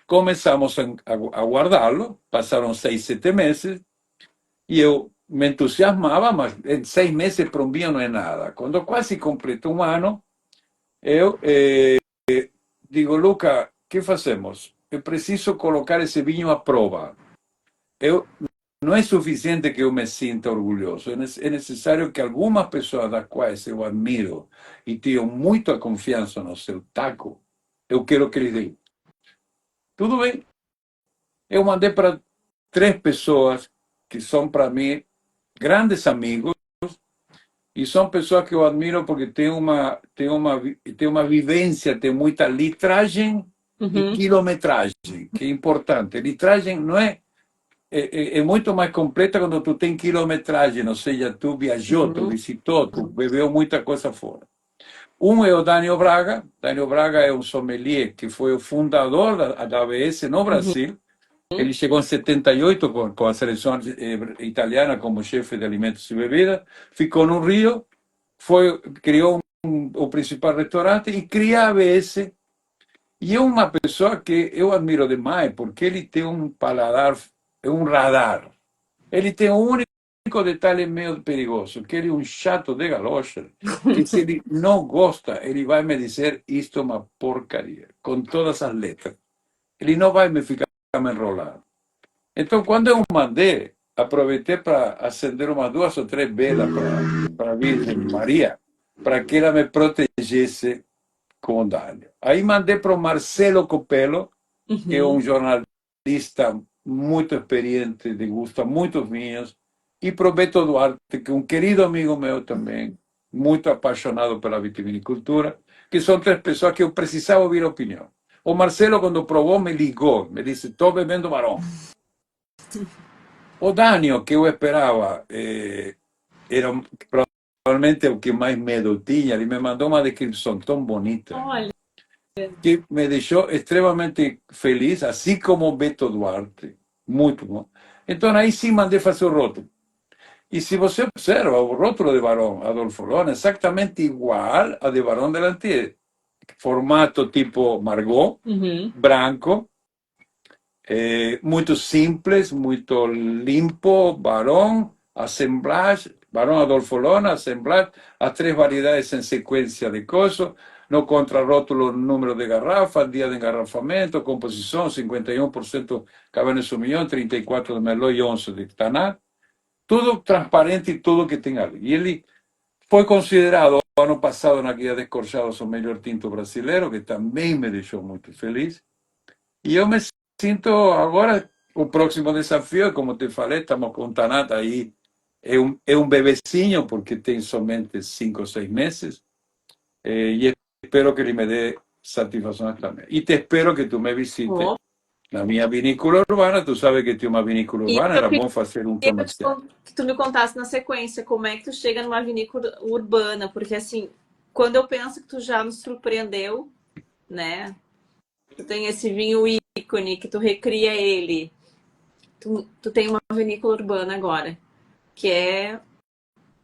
começamos a guardá-lo, passaram 6, 7 meses, e eu me entusiasmava, mas em 6 meses para um vinho não é nada. Quando quase completou um ano, eu digo, Luca, o que fazemos? Eu preciso colocar esse vinho à prova. Eu não é suficiente que eu me sinta orgulhoso, é necessário que algumas pessoas das quais eu admiro e tenho muita confiança no seu taco, eu quero que eles deem. Tudo bem, eu mandei para 3 pessoas que são para mim grandes amigos e são pessoas que eu admiro porque têm uma vivência, têm muita litragem e Uhum. quilometragem, que é importante. Litragem não é muito mais completa quando tu tem quilometragem, ou seja, tu viajou, tu Uhum. visitou, tu bebeu muita coisa fora. Um é o Daniel Braga. Daniel Braga é um sommelier que foi o fundador da ABS no Uhum. Brasil. Ele chegou em 78 com a seleção italiana como chefe de alimentos e bebidas, ficou no Rio, criou o principal restaurante e cria a ABS. E é uma pessoa que eu admiro demais, porque ele tem um paladar, é um radar. Ele tem um único detalhe meio perigoso, que ele é um chato de galocha, que se ele não gosta, ele vai me dizer isto é uma porcaria, com todas as letras. Ele não vai me ficar me enrolando. Então, quando eu mandei, aproveitei para acender umas 2 ou 3 velas para a Virgem Maria, para que ela me protegesse com o Dânio. Aí mandei para o Marcelo Copello, que é um jornalista muito experiente, degusta muitos vinhos, e para o Beto Duarte, que é um querido amigo meu também, muito apaixonado pela vitivinicultura, que são três pessoas que eu precisava ouvir a opinião. O Marcelo, quando provou, me ligou, me disse, estou bebendo Barão. O Dânio, que eu esperava, era provavelmente o que mais medo tinha, ele me mandou uma descrição tão bonita. Olha. Que me deixou extremamente feliz, assim como o Beto Duarte. Muito bom. Então, aí sim mandei fazer o rótulo. E se você observa, o rótulo de Barão Adolfo Lona é exatamente igual ao de Barão de Lantier. Formato tipo Margot, branco, muito simples, muito limpo, Barão, assemblage, Barão Adolfo Lona, assemblage, as três variedades em sequência de coisa, no contrarrótulo número de garrafa, dia de engarrafamento, composição, 51% Cabernet Sauvignon, 34% de Merlot e 11% de Tanat, tudo transparente e tudo que tem ali. E ele foi considerado ano passado na Guia Descorchados o melhor tinto brasileiro, que também me deixou muito feliz. E eu me sinto agora, o próximo desafio, como te falei, estamos com o Tanat aí, é um bebecinho, porque tem somente 5 ou 6 meses, e espero que ele me dê satisfação também. E te espero que tu me visites na minha vinícola urbana. Tu sabes que tem uma vinícola urbana, era bom fazer um comercial. Que tu me contasse na sequência como é que tu chega numa vinícola urbana, porque assim, quando eu penso que tu já nos surpreendeu, né? Tu tem esse vinho ícone, que tu recria ele. Tu tem uma vinícola urbana agora, que é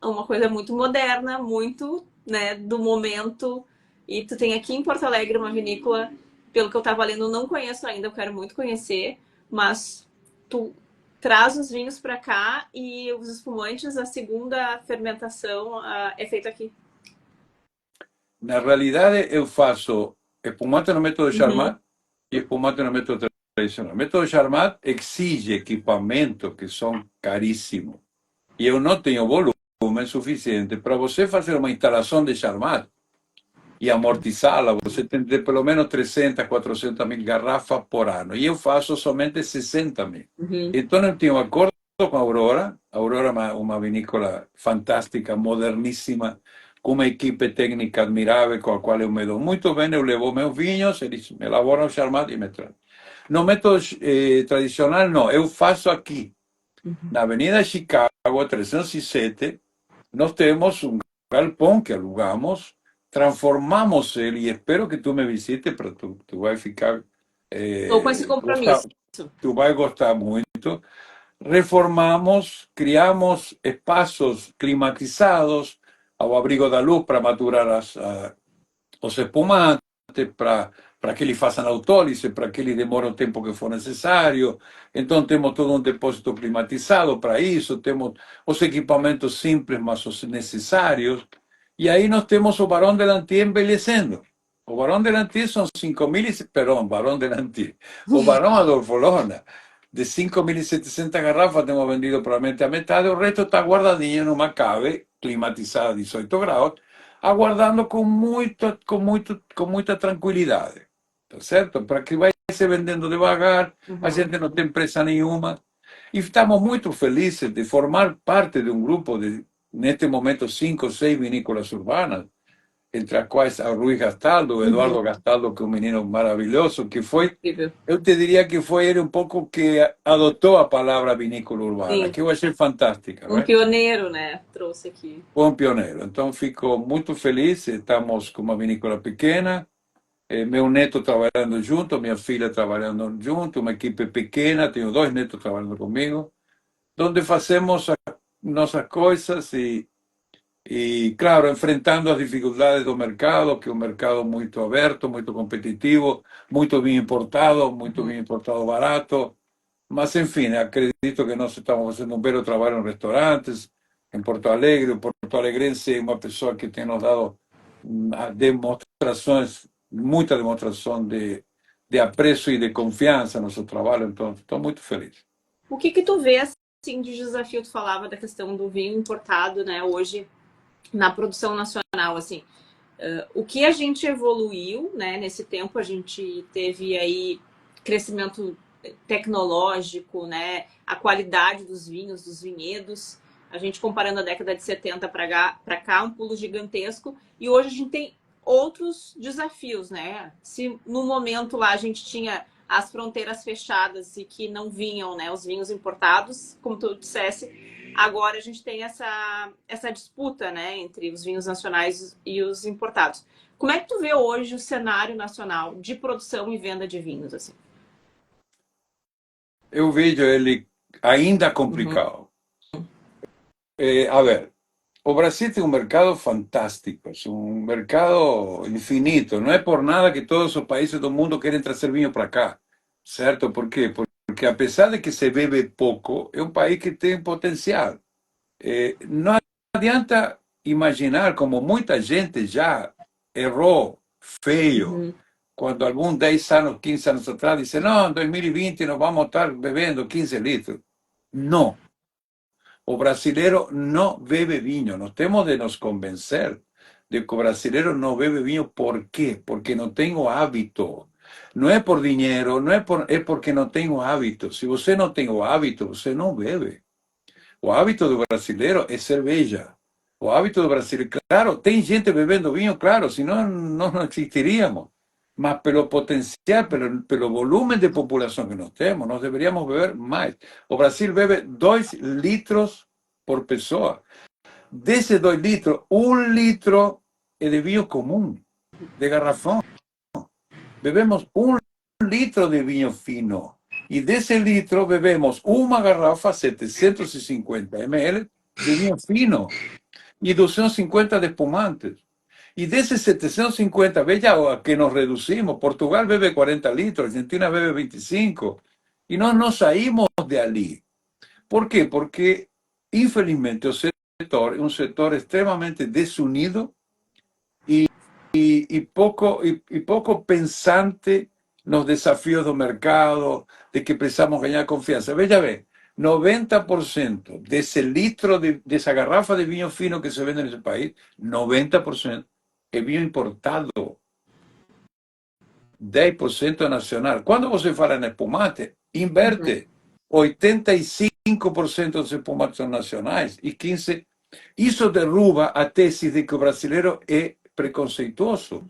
uma coisa muito moderna, muito, né, do momento. E tu tem aqui em Porto Alegre uma vinícola, pelo que eu tava lendo, eu não conheço ainda, eu quero muito conhecer, mas tu traz os vinhos para cá e os espumantes, a segunda fermentação é feita aqui. Na realidade, eu faço espumante no método Charmat e espumante no método tradicional. O método Charmat exige equipamentos que são caríssimos. E eu não tenho volume suficiente para você fazer uma instalação de Charmat e amortizá-la. Você tem de ter pelo menos 300, 400 mil garrafas por ano. E eu faço somente 60 mil. Então, eu tenho um acordo com a Aurora. A Aurora é uma vinícola fantástica, moderníssima, com uma equipe técnica admirável, com a qual eu me dou muito bem. Eu levo meus vinhos, eles me elaboram o Charmat e me trazem. No método tradicional, não. Eu faço aqui, na Avenida Chicago, 307, nós temos um galpão que alugamos, transformamos ele, e espero que tu me visites, para tu vai ficar... Estou com esse compromisso. Tu vai gostar muito. Reformamos, criamos espaços climatizados ao abrigo da luz para maturar os espumantes, para que eles façam autólise, para que eles demorem o tempo que for necessário. Então, temos todo um depósito climatizado para isso, temos os equipamentos simples, mas os necessários. E aí nós temos o Barão de Lantier envelhecendo. O Barão de Lantier são 5.000, perdão, Barão de Lantier. O Barão Adolfo Lona, de 5.700 garrafas, temos vendido provavelmente a metade, o resto está guardadinho numa cave climatizada a 18 graus, aguardando com muita tranquilidade, tá certo? Para que vai se vendendo devagar, a gente não tem pressa nenhuma. E estamos muito felizes de formar parte de um grupo de, neste momento, 5 ou 6 vinícolas urbanas, entre as quais a Rui Gastaldo, o Eduardo Gastaldo, que é um menino maravilhoso, que foi, eu te diria que foi ele um pouco que adotou a palavra vinícola urbana, que eu achei fantástica. Um pioneiro, né? Trouxe aqui. Um pioneiro. Então, fico muito feliz, estamos com uma vinícola pequena, meu neto trabalhando junto, minha filha trabalhando junto, uma equipe pequena, tenho 2 netos trabalhando comigo, onde fazemos as nossas coisas e, claro, enfrentando as dificuldades do mercado, que é um mercado muito aberto, muito competitivo, muito bem importado barato. Mas, enfim, acredito que nós estamos fazendo um belo trabalho em restaurantes, em Porto Alegre. O Porto Alegrense é uma pessoa que tem nos dado demonstrações, muita demonstração de apreço e de confiança no nosso trabalho. Então, estou muito feliz. O que tu vê, assim, de desafio? Tu falava da questão do vinho importado, né, hoje, na produção nacional, assim. O que a gente evoluiu, né? Nesse tempo a gente teve aí crescimento tecnológico, né? A qualidade dos vinhos, dos vinhedos. A gente comparando a década de 70 para cá, um pulo gigantesco. E hoje a gente tem outros desafios, né? Se no momento lá a gente tinha as fronteiras fechadas e que não vinham, né, os vinhos importados, como tu dissesse, agora a gente tem essa disputa, né, entre os vinhos nacionais e os importados. Como é que tu vê hoje o cenário nacional de produção e venda de vinhos, assim? Eu vejo ele ainda Uhum. complicado. A ver, o Brasil tem um mercado fantástico, es un mercado infinito. No es por nada que todos los países del mundo quieren traer vinho para acá, ¿cierto? ¿Por qué? Porque a pesar de que se bebe poco, es un país que tiene potencial. No adianta imaginar como mucha gente ya erró feio Uhum. cuando algún 10 años, 15 años atrás dice, no, en 2020 nos vamos a estar bebiendo 15 litros. No, o brasileiro não bebe vinho. Nós temos de nos convencer de que o brasileiro não bebe vinho. Por quê? Porque não tem o hábito. Não é por dinheiro, não é, é porque não tem o hábito. Se você não tem o hábito, você não bebe. O hábito do brasileiro é cerveja. O hábito do brasileiro, claro, tem gente bebendo vinho, claro, senão não existiríamos. Mas pelo potencial, pelo volume de população que nós temos, nós deveríamos beber mais. O Brasil bebe 2 litros por pessoa. Desses 2 litros, 1 litro é de vinho comum, de garrafão. Bebemos 1 litro de vinho fino. E desse litro bebemos uma garrafa 750 ml de vinho fino e 250 de espumantes. Y de ese 750, veja que nos reducimos. Portugal bebe 40 litros, Argentina bebe 25. Y no nos saímos de allí. ¿Por qué? Porque, infelizmente, el sector es un sector extremadamente desunido y poco pensante nos desafíos del mercado, de que precisamos ganar confianza. Veja bem, 90% de ese litro, de esa garrafa de vino fino que se vende en ese país, 90% es vino importado, 10% nacional. Cuando você fala en espumante, Uhum. inverte. 85% dos espumantes son nacionales y 15%. Isso derruba a tesis de que o brasileiro é preconceituoso.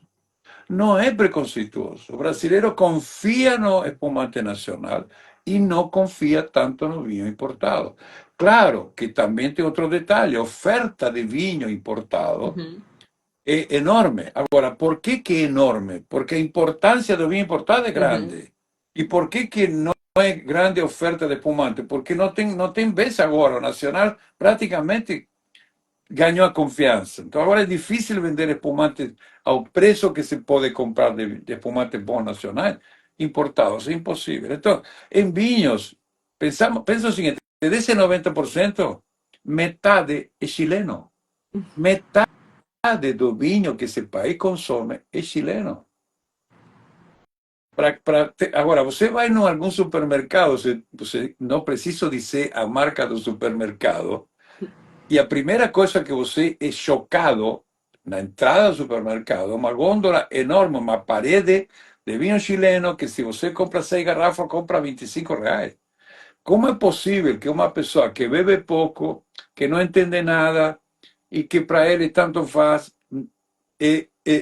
Não é preconceituoso. O brasileiro confia no espumante nacional e não confia tanto no vinho importado. Claro que também tem outro detalhe: a oferta de vinho importado Uhum. é enorme. Agora, por que é enorme? Porque a importância do vinho importado é Uhum. grande. E por que não é grande a oferta de espumante? Porque não tem vez agora. O nacional praticamente ganhou a confiança. Então agora é difícil vender espumantes ao preço que se pode comprar de espumantes bons nacionais importados. É impossível. Então, em vinhos, pensa o seguinte: desse 90%, metade é chileno. Metade do vinho que esse país consome é chileno. Agora, você vai em algum supermercado, você não preciso dizer a marca do supermercado, e a primeira coisa que você é chocado na entrada do supermercado, uma gôndola enorme, uma parede de vinho chileno, que se você compra 6 garrafas, compra R$ 25. Como é possível que uma pessoa que bebe pouco, que não entende nada e que para ele tanto faz,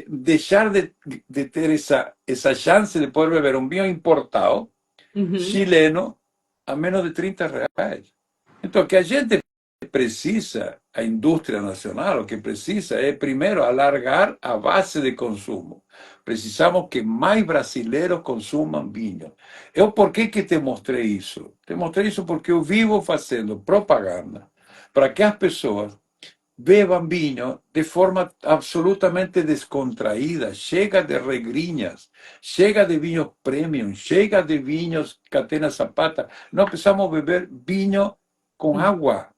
deixar de ter essa chance de poder beber um vinho importado, Uhum. chileno, a menos de R$ 30? Então, que a gente precisa, a indústria nacional, o que precisa é, primeiro, alargar a base de consumo. Precisamos que mais brasileiros consumam vinho. Eu, por que te mostrei isso? Te mostrei isso porque eu vivo fazendo propaganda para que as pessoas bebam vinho de forma absolutamente descontraída. Chega de regrinhas, chega de vinhos premium, chega de vinhos Catena Zapata. Nós precisamos beber vinho com água.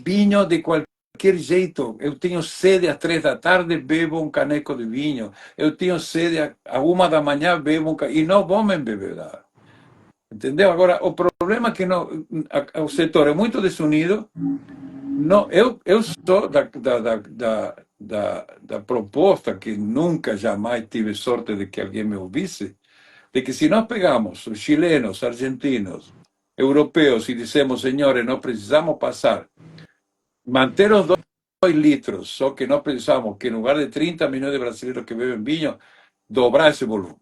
Vinho de qualquer jeito. Eu tenho sede às 3 da tarde, bebo um caneco de vinho. Eu tenho sede às 1 da manhã, bebo e não vou me embebedar. Entendeu? Agora, o problema é que não, o setor é muito desunido. Não, eu sou da proposta, que nunca jamais tive sorte de que alguém me ouvisse, de que se nós pegamos os chilenos, argentinos, europeus e dissemos, senhores, nós precisamos passar, manter os 2 litros, só que nós precisamos que, em lugar de 30 milhões de brasileiros que bebem vinho, dobrar esse volume.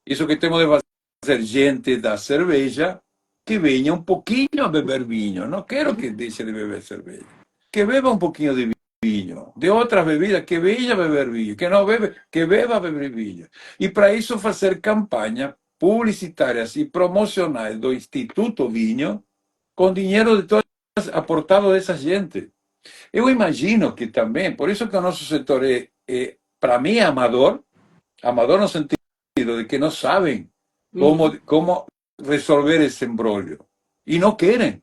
Isso que temos de fazer, gente da cerveja, que venha um pouquinho a beber vinho. Não quero que deixe de beber cerveja. Que beba um pouquinho de vinho. De outras bebidas, que venha a beber vinho. Que não bebe, que beba a beber vinho. E para isso fazer campanhas publicitárias e promocionais do Instituto Vinho com dinheiro de todas, aportado dessa gente. Eu imagino que também, por isso que o nosso setor para mim, amador no sentido de que não sabem como resolver esse embrolho. E não querem.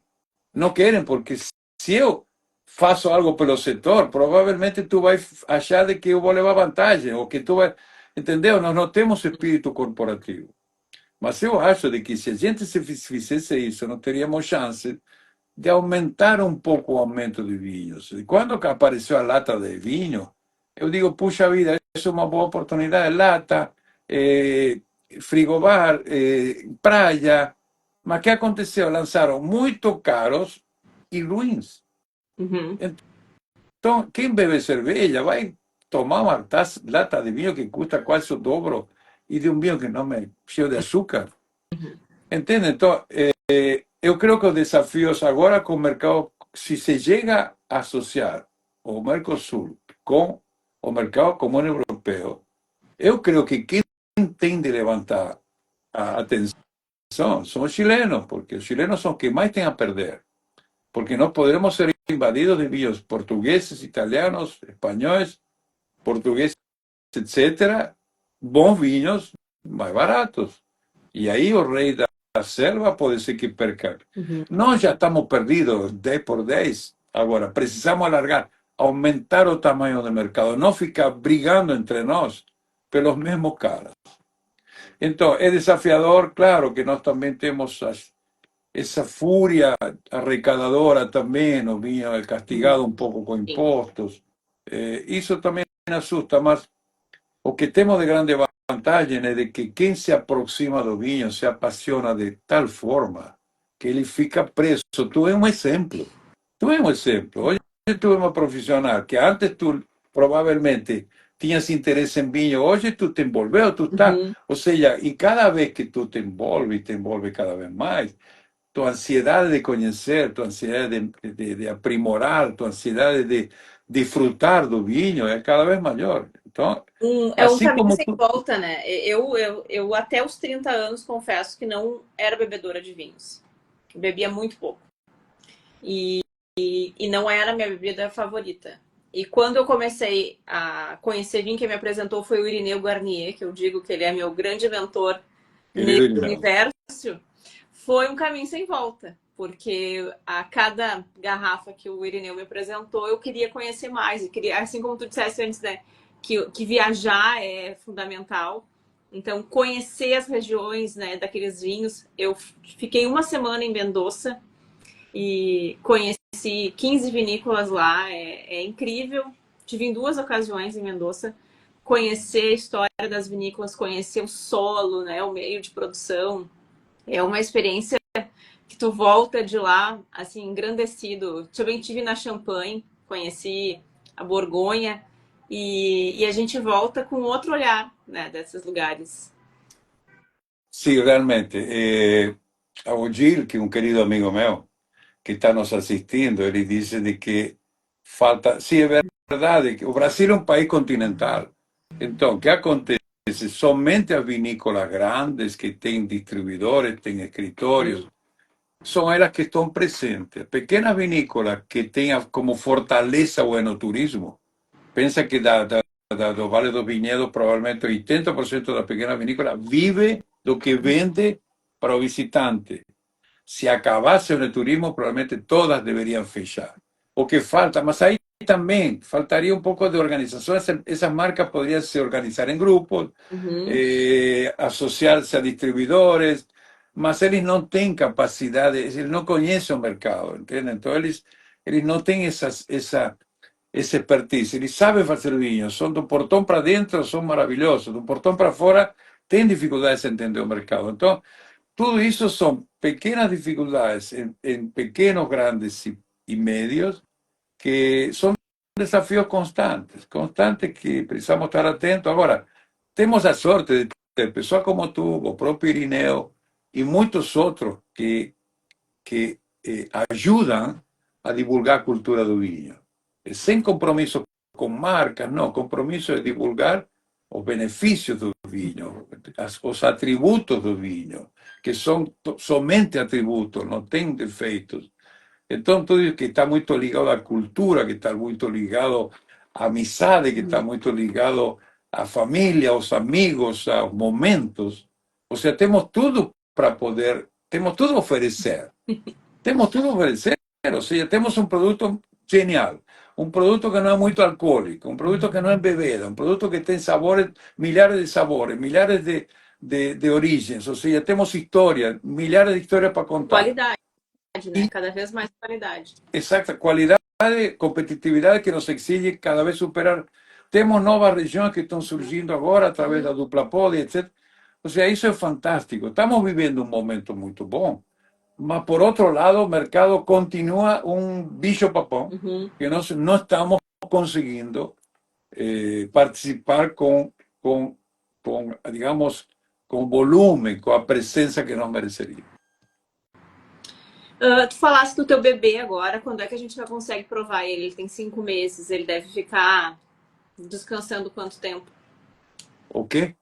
Não querem, porque se eu faço algo pelo setor, provavelmente tu vai achar de que eu vou levar vantagem, ou que tu vai... Entendeu? Nós não temos espírito corporativo. Mas eu acho de que se a gente fizesse isso, não teríamos chance de aumentar um pouco o aumento de vinhos. E quando apareceu a lata de vinho, eu digo, puxa vida, isso é uma boa oportunidade. Lata, frigobar, praia. Mas o que aconteceu? Lançaram muito caros e ruins. Uhum. Então, quem bebe cerveja vai tomar uma lata de vinho que custa quase o dobro e de um vinho que não é cheio de açúcar. Entende? Então, eu creio que os desafios agora com o mercado, se se chega a associar o Mercosul com o mercado comum europeu, eu creio que quem tem de levantar a atenção são os chilenos, porque os chilenos são os que mais têm a perder. Porque nós poderemos ser invadidos de vinhos portugueses, italianos, espanhóis, portugueses, etc., bons vinhos mais baratos. E aí o rei da selva pode ser que perca. Nós já estamos perdidos 10 por 10. Agora, precisamos alargar, aumentar o tamanho do mercado, não ficar brigando entre nós pelos mesmos caras. Então, é desafiador, claro que nós também temos essa fúria arrecadadora também, nos vinha castigado um pouco com impostos. Isso também assusta, mas o que temos de grande vantagem é de que quem se aproxima do vinho se apaixona de tal forma que ele fica preso. Tu é um exemplo. Tu é um exemplo. Hoje tu é uma profissional que antes tu provavelmente tinhas interesse em vinho, hoje tu te envolveu, tu está... Ou seja, e cada vez que tu te envolve cada vez mais, tua ansiedade de conhecer, tua ansiedade de aprimorar, tua ansiedade de desfrutar do vinho é cada vez maior. Então, É um assim caminho como sem tu... volta, né? Eu até os 30 anos confesso que não era bebedora de vinhos. Bebia muito pouco. E não era a minha bebida favorita. E quando eu comecei a conhecer vinho, quem me apresentou foi o Irineu Guarnier, que eu digo que ele é meu grande mentor nesse universo. Foi um caminho sem volta, porque a cada garrafa que o Irineu me apresentou, eu queria conhecer mais. Eu queria, assim como tu disseste antes, né, que viajar é fundamental. Então, conhecer as regiões, né, daqueles vinhos. Eu fiquei uma semana em Mendoza e conheci 15 vinícolas lá. É incrível. Tive em 2 ocasiões em Mendoza. Conhecer a história das vinícolas, conhecer o solo, né, o meio de produção. É uma experiência que tu volta de lá, assim, engrandecido. Também tive na Champagne, conheci a Borgonha, e a gente volta com outro olhar, né, desses lugares. Sim, realmente. O Gil, que é um querido amigo meu, que está nos assistindo, ele disse de que falta... Sim, é verdade, que o Brasil é um país continental. Então, o que acontece? Somente as vinícolas grandes, que têm distribuidores, têm escritórios, são elas que estão presentes. Pequenas vinícolas que tenham como fortaleza o enoturismo. Pensa que do Vale dos Vinhedos, provavelmente 80% das pequenas vinícolas vive do que vende para o visitante. Se acabasse o enoturismo, provavelmente todas deveriam fechar. O que falta, mas aí também faltaria um pouco de organização. Essas marcas poderiam se organizar em grupos, associar-se a distribuidores, mas eles não têm capacidade, eles não conhecem o mercado, entende? Então eles não têm essa expertise. Eles sabem fazer vinho, são do portão para dentro, são maravilhosos, do portão para fora, têm dificuldades em entender o mercado. Então, tudo isso são pequenas dificuldades em pequenos, grandes e médios, que são desafios constantes, constantes que precisamos estar atentos. Agora, temos a sorte de ter pessoas como tu, o próprio Irineu e muitos outros que ajudam a divulgar a cultura do vinho. Sem compromisso com marcas, não, compromisso de divulgar os benefícios do vinho, os atributos do vinho, que são somente atributos, não têm defeitos. Então, tudo isso que está muito ligado à cultura, que está muito ligado à amizade, que está muito ligado à família, aos amigos, aos momentos. Ou seja, temos tudo para poder, temos tudo a oferecer. Temos tudo a oferecer. Ou seja, temos um produto genial. Um produto que não é muito alcoólico, um produto que não é bebida, um produto que tem sabores, milhares de sabores, milhares de origens. Ou seja, temos história, milhares de histórias para contar. Qualidade, né? Cada vez mais qualidade. Exata, qualidade, competitividade que nos exige cada vez superar. Temos novas regiões que estão surgindo agora através da dupla pod, etc. Ou seja, isso é fantástico. Estamos vivendo um momento muito bom, mas por outro lado, o mercado continua um bicho-papão, que nós não estamos conseguindo participar digamos, com volume, com a presença que nós mereceríamos. Tu falaste do teu bebê agora, quando é que a gente já consegue provar ele? Ele tem 5 meses, ele deve ficar descansando quanto tempo? O quê?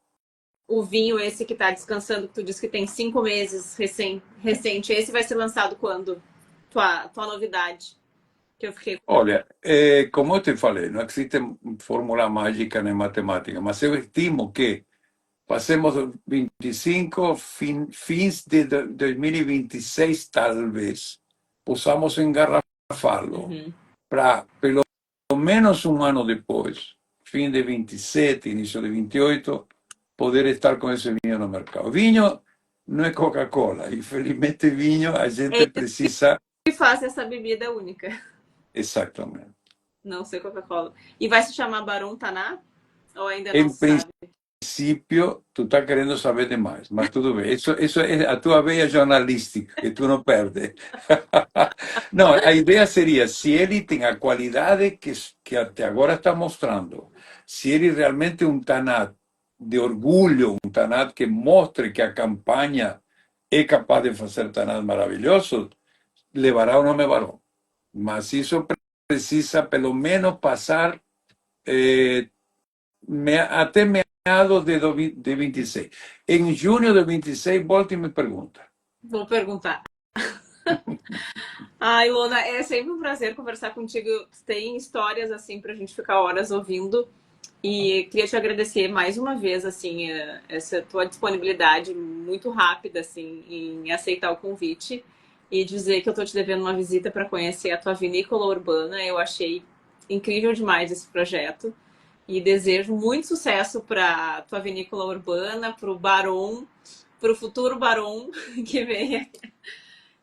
O vinho esse que tá descansando, que tu disse que tem 5 meses recente, esse vai ser lançado quando? Tua novidade, que eu fiquei... Olha, como eu te falei, não existe fórmula mágica nem matemática, mas eu estimo que passemos 25, fins de 2026, talvez, possamos engarrafá-lo para, pelo menos um ano depois, fim de 27, início de 28, poder estar com esse vinho no mercado. Vinho não é Coca-Cola, infelizmente vinho a gente precisa... que faz essa bebida única. Exatamente. Não sei Coca-Cola. E vai se chamar Barão Taná? Ou ainda não sabe? Princípio, tu está querendo saber demais, mas tudo bem. Isso é a tua veia jornalística, que tu não perde. Não, a ideia seria, se ele tem a qualidade que até agora está mostrando, se ele realmente é um Tanat de orgulho, um Tanat que mostre que a campanha é capaz de fazer Tanat maravilhosos, levará o nome Barão. Mas isso precisa, pelo menos, passar até meados de 26. Em junho de 26, volta e me pergunta. Vou perguntar. Ai, Ilona, é sempre um prazer conversar contigo. Tem histórias assim pra gente ficar horas ouvindo. E queria te agradecer mais uma vez, assim, essa tua disponibilidade muito rápida, assim, em aceitar o convite e dizer que eu tô te devendo uma visita para conhecer a tua vinícola urbana. Eu achei incrível demais esse projeto e desejo muito sucesso para tua vinícola urbana, para o Barão, para o futuro Barão que venha.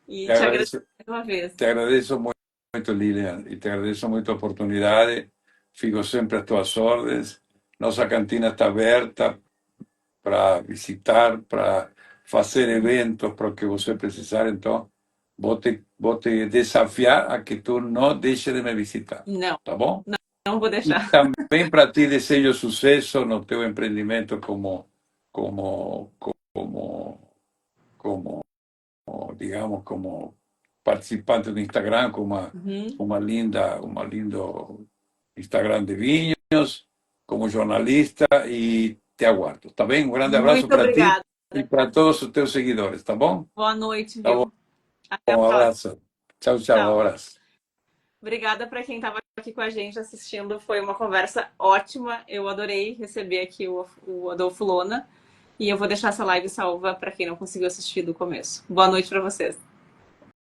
E te agradeço mais uma vez. Te agradeço muito, Lilian, e te agradeço muito a oportunidade. Fico sempre às tuas ordens. Nossa cantina está aberta para visitar, para fazer eventos, para o que você precisar. Então, vou te desafiar a que tu não deixe de me visitar. Não. Tá bom? Não vou deixar. E também para ti desejo sucesso no teu empreendimento digamos, como participante do Instagram, com uma lindo Instagram de vinhos, como jornalista, e te aguardo, tá bem? Um grande abraço para ti e para todos os teus seguidores, tá bom? Boa noite, tá viu? Bom. Até um abraço. Tchau, tchau, um abraço. Obrigada para quem estava aqui com a gente assistindo, foi uma conversa ótima, eu adorei receber aqui o Adolfo Lona, e eu vou deixar essa live salva para quem não conseguiu assistir do começo. Boa noite para vocês.